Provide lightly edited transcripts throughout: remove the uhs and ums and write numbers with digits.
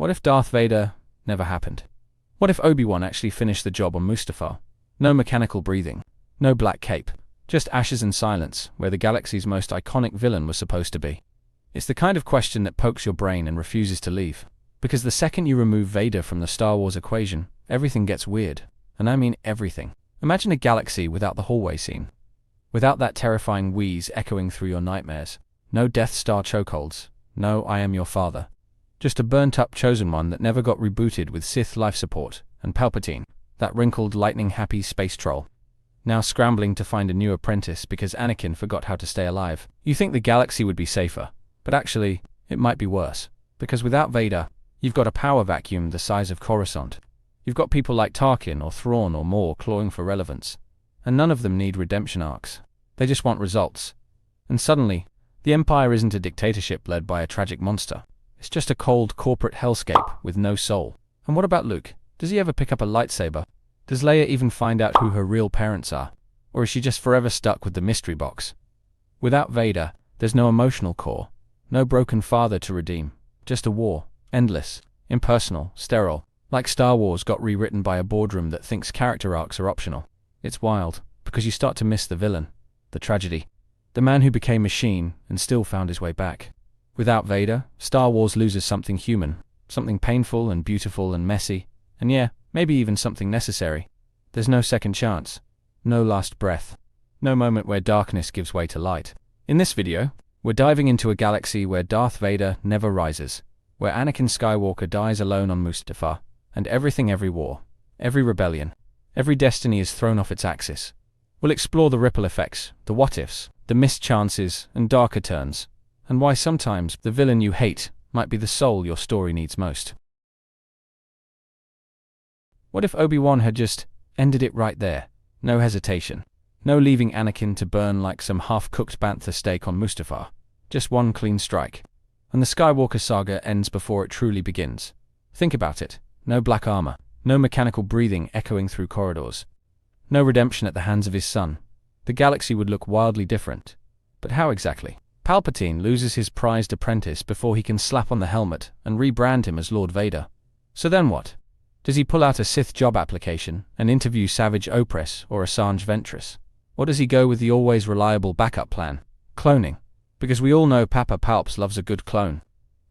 What if Darth Vader never happened? What if Obi-Wan actually finished the job on Mustafar? No mechanical breathing, no black cape, just ashes and silence where the galaxy's most iconic villain was supposed to be. It's the kind of question that pokes your brain and refuses to leave. Because the second you remove Vader from the Star Wars equation, everything gets weird. And I mean everything. Imagine a galaxy without the hallway scene. Without that terrifying wheeze echoing through your nightmares. No Death Star chokeholds. No I am your father. Just a burnt-up chosen one that never got rebooted with Sith life support, and Palpatine, that wrinkled, lightning-happy space troll, now scrambling to find a new apprentice because Anakin forgot how to stay alive. You think the galaxy would be safer, but actually, it might be worse. Because without Vader, you've got a power vacuum the size of Coruscant. You've got people like Tarkin or Thrawn or Maul clawing for relevance. And none of them need redemption arcs. They just want results. And suddenly, the Empire isn't a dictatorship led by a tragic monster. It's just a cold corporate hellscape with no soul. And what about Luke? Does he ever pick up a lightsaber? Does Leia even find out who her real parents are? Or is she just forever stuck with the mystery box? Without Vader, there's no emotional core. No broken father to redeem. Just a war. Endless. Impersonal. Sterile. Like Star Wars got rewritten by a boardroom that thinks character arcs are optional. It's wild, because you start to miss the villain. The tragedy. The man who became machine and still found his way back. Without Vader, Star Wars loses something human. Something painful and beautiful and messy. And yeah, maybe even something necessary. There's no second chance. No last breath. No moment where darkness gives way to light. In this video, we're diving into a galaxy where Darth Vader never rises. Where Anakin Skywalker dies alone on Mustafar. And every war, every rebellion, every destiny is thrown off its axis. We'll explore the ripple effects, the what-ifs, the missed chances, and darker turns, and why sometimes the villain you hate might be the soul your story needs most. What if Obi-Wan had just ended it right there? No hesitation. No leaving Anakin to burn like some half-cooked bantha steak on Mustafar. Just one clean strike. And the Skywalker saga ends before it truly begins. Think about it. No black armor. No mechanical breathing echoing through corridors. No redemption at the hands of his son. The galaxy would look wildly different. But how exactly? Palpatine loses his prized apprentice before he can slap on the helmet and rebrand him as Lord Vader. So then what? Does he pull out a Sith job application and interview Savage Opress or Assange Ventress? Or does he go with the always reliable backup plan? Cloning. Because we all know Papa Palps loves a good clone.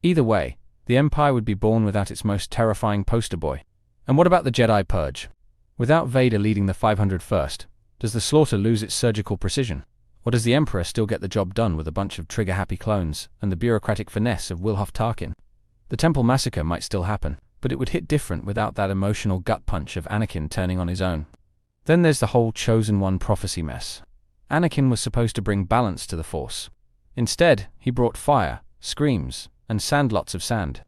Either way, the Empire would be born without its most terrifying poster boy. And what about the Jedi Purge? Without Vader leading the 501st, does the slaughter lose its surgical precision? Or does the Emperor still get the job done with a bunch of trigger-happy clones and the bureaucratic finesse of Wilhoff Tarkin? The Temple Massacre might still happen, but it would hit different without that emotional gut punch of Anakin turning on his own. Then there's the whole Chosen One prophecy mess. Anakin was supposed to bring balance to the Force. Instead, he brought fire, screams, and sandlots of sand.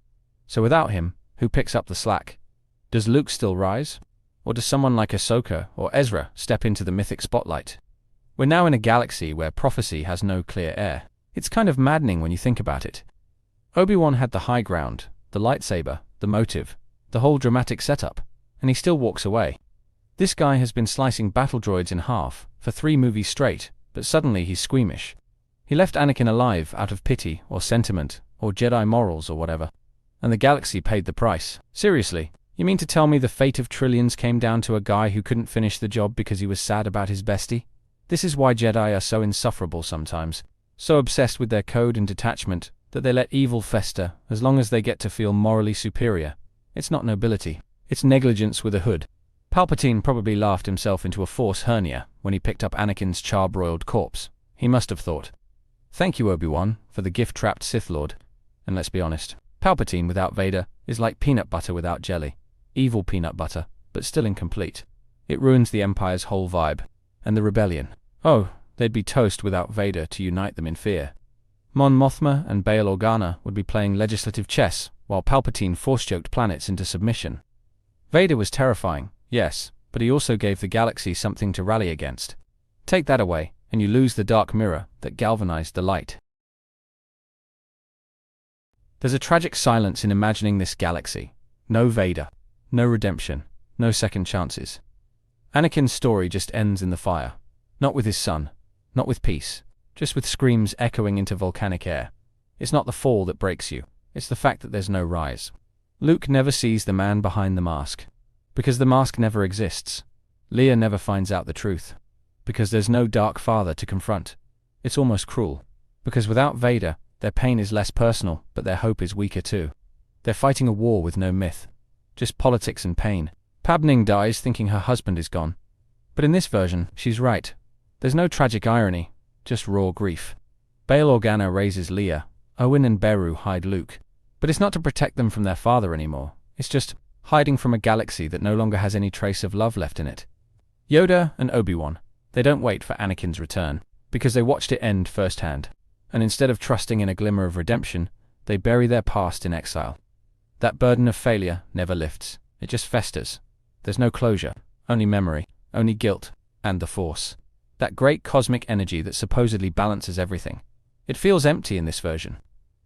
So without him, who picks up the slack? Does Luke still rise? Or does someone like Ahsoka or Ezra step into the mythic spotlight? We're now in a galaxy where prophecy has no clear heir. It's kind of maddening when you think about it. Obi-Wan had the high ground, the lightsaber, the motive, the whole dramatic setup, and he still walks away. This guy has been slicing battle droids in half for 3 movies straight, but suddenly he's squeamish. He left Anakin alive out of pity or sentiment or Jedi morals or whatever, and the galaxy paid the price. Seriously, you mean to tell me the fate of trillions came down to a guy who couldn't finish the job because he was sad about his bestie? This is why Jedi are so insufferable sometimes, so obsessed with their code and detachment that they let evil fester as long as they get to feel morally superior. It's not nobility, it's negligence with a hood. Palpatine probably laughed himself into a Force hernia when he picked up Anakin's charbroiled corpse. He must have thought, "Thank you, Obi-Wan, for the gift-trapped Sith Lord." And let's be honest, Palpatine without Vader is like peanut butter without jelly. Evil peanut butter, but still incomplete. It ruins the Empire's whole vibe. And the rebellion. Oh, they'd be toast without Vader to unite them in fear. Mon Mothma and Bail Organa would be playing legislative chess, while Palpatine force-choked planets into submission. Vader was terrifying, yes, but he also gave the galaxy something to rally against. Take that away, and you lose the dark mirror that galvanized the light. There's a tragic silence in imagining this galaxy. No Vader. No redemption. No second chances. Anakin's story just ends in the fire. Not with his son. Not with peace. Just with screams echoing into volcanic air. It's not the fall that breaks you. It's the fact that there's no rise. Luke never sees the man behind the mask, because the mask never exists. Leia never finds out the truth, because there's no dark father to confront. It's almost cruel, because without Vader, their pain is less personal, but their hope is weaker too. They're fighting a war with no myth, just politics and pain. Padmé dies thinking her husband is gone. But in this version, she's right. There's no tragic irony, just raw grief. Bail Organa raises Leia, Owen and Beru hide Luke. But it's not to protect them from their father anymore. It's just hiding from a galaxy that no longer has any trace of love left in it. Yoda and Obi-Wan, they don't wait for Anakin's return, because they watched it end firsthand. And instead of trusting in a glimmer of redemption, they bury their past in exile. That burden of failure never lifts. It just festers. There's no closure, only memory, only guilt, and the Force. That great cosmic energy that supposedly balances everything. It feels empty in this version.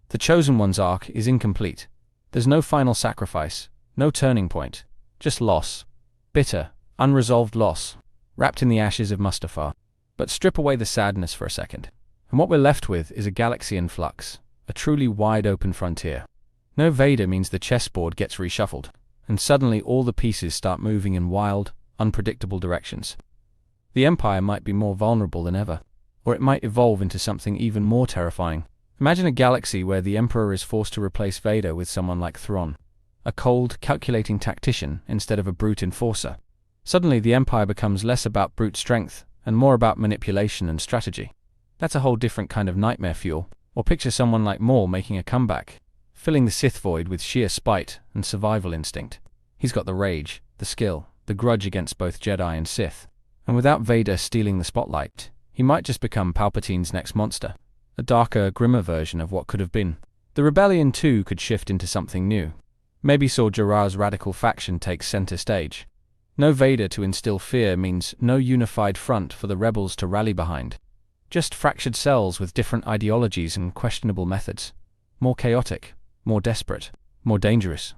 The Chosen One's arc is incomplete. There's no final sacrifice, no turning point, just loss. Bitter, unresolved loss, wrapped in the ashes of Mustafar. But strip away the sadness for a second, and what we're left with is a galaxy in flux, a truly wide-open frontier. No Vader means the chessboard gets reshuffled, and suddenly all the pieces start moving in wild, unpredictable directions. The Empire might be more vulnerable than ever, or it might evolve into something even more terrifying. Imagine a galaxy where the Emperor is forced to replace Vader with someone like Thrawn, a cold, calculating tactician instead of a brute enforcer. Suddenly the Empire becomes less about brute strength and more about manipulation and strategy. That's a whole different kind of nightmare fuel. Or picture someone like Maul making a comeback, filling the Sith void with sheer spite and survival instinct. He's got the rage, the skill, the grudge against both Jedi and Sith. And without Vader stealing the spotlight, he might just become Palpatine's next monster. A darker, grimmer version of what could have been. The rebellion too could shift into something new. Maybe Saw Gerrera's radical faction takes center stage. No Vader to instill fear means no unified front for the rebels to rally behind. Just fractured cells with different ideologies and questionable methods. More chaotic, more desperate, more dangerous.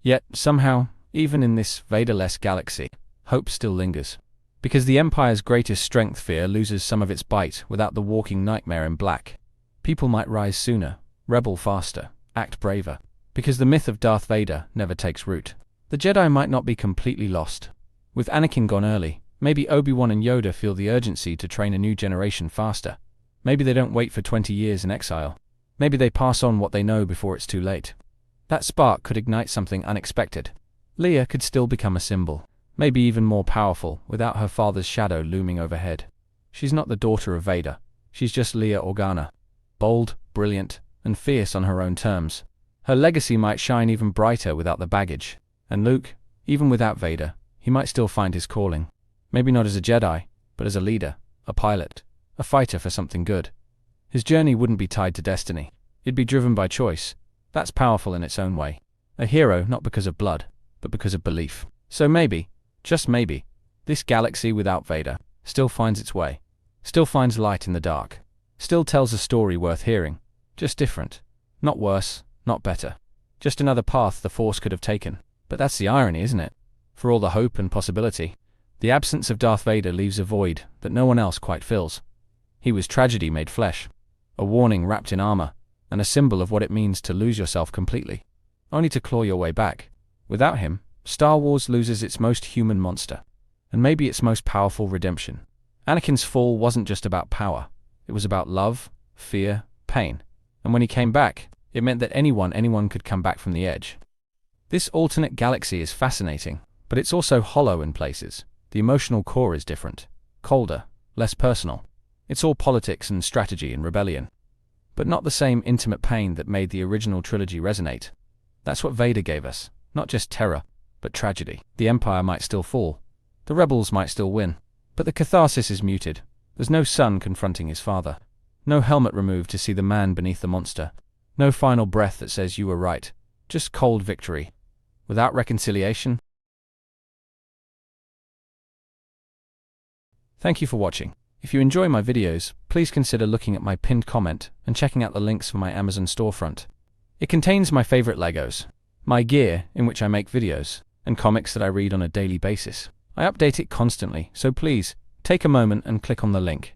Yet, somehow, even in this Vader-less galaxy, hope still lingers. Because the Empire's greatest strength fear loses some of its bite without the walking nightmare in black. People might rise sooner, rebel faster, act braver. Because the myth of Darth Vader never takes root. The Jedi might not be completely lost. With Anakin gone early, maybe Obi-Wan and Yoda feel the urgency to train a new generation faster. Maybe they don't wait for 20 years in exile. Maybe they pass on what they know before it's too late. That spark could ignite something unexpected. Leia could still become a symbol. Maybe even more powerful, without her father's shadow looming overhead. She's not the daughter of Vader. She's just Leia Organa. Bold, brilliant, and fierce on her own terms. Her legacy might shine even brighter without the baggage. And Luke, even without Vader, he might still find his calling. Maybe not as a Jedi, but as a leader, a pilot, a fighter for something good. His journey wouldn't be tied to destiny. It'd be driven by choice. That's powerful in its own way. A hero not because of blood, but because of belief. So maybe, just maybe, this galaxy without Vader still finds its way, still finds light in the dark, still tells a story worth hearing, just different, not worse, not better, just another path the Force could have taken. But that's the irony, isn't it? For all the hope and possibility, the absence of Darth Vader leaves a void that no one else quite fills. He was tragedy made flesh, a warning wrapped in armor, and a symbol of what it means to lose yourself completely, only to claw your way back. Without him, Star Wars loses its most human monster, and maybe its most powerful redemption. Anakin's fall wasn't just about power. It was about love, fear, pain. And when he came back, it meant that anyone could come back from the edge. This alternate galaxy is fascinating, but it's also hollow in places. The emotional core is different, colder, less personal. It's all politics and strategy and rebellion. But not the same intimate pain that made the original trilogy resonate. That's what Vader gave us, not just terror, but tragedy. The Empire might still fall. The rebels might still win. But the catharsis is muted. There's no son confronting his father. No helmet removed to see the man beneath the monster. No final breath that says you were right. Just cold victory. Without reconciliation. Thank you for watching. If you enjoy my videos, please consider looking at my pinned comment and checking out the links for my Amazon storefront. It contains my favorite Legos, my gear in which I make videos, and comics that I read on a daily basis. I update it constantly, so please, take a moment and click on the link.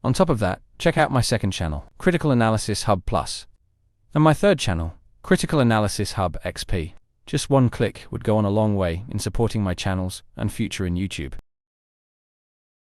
On top of that, check out my second channel, Critical Analysis Hub Plus, and my third channel, Critical Analysis Hub XP. Just one click would go on a long way in supporting my channels and future in YouTube.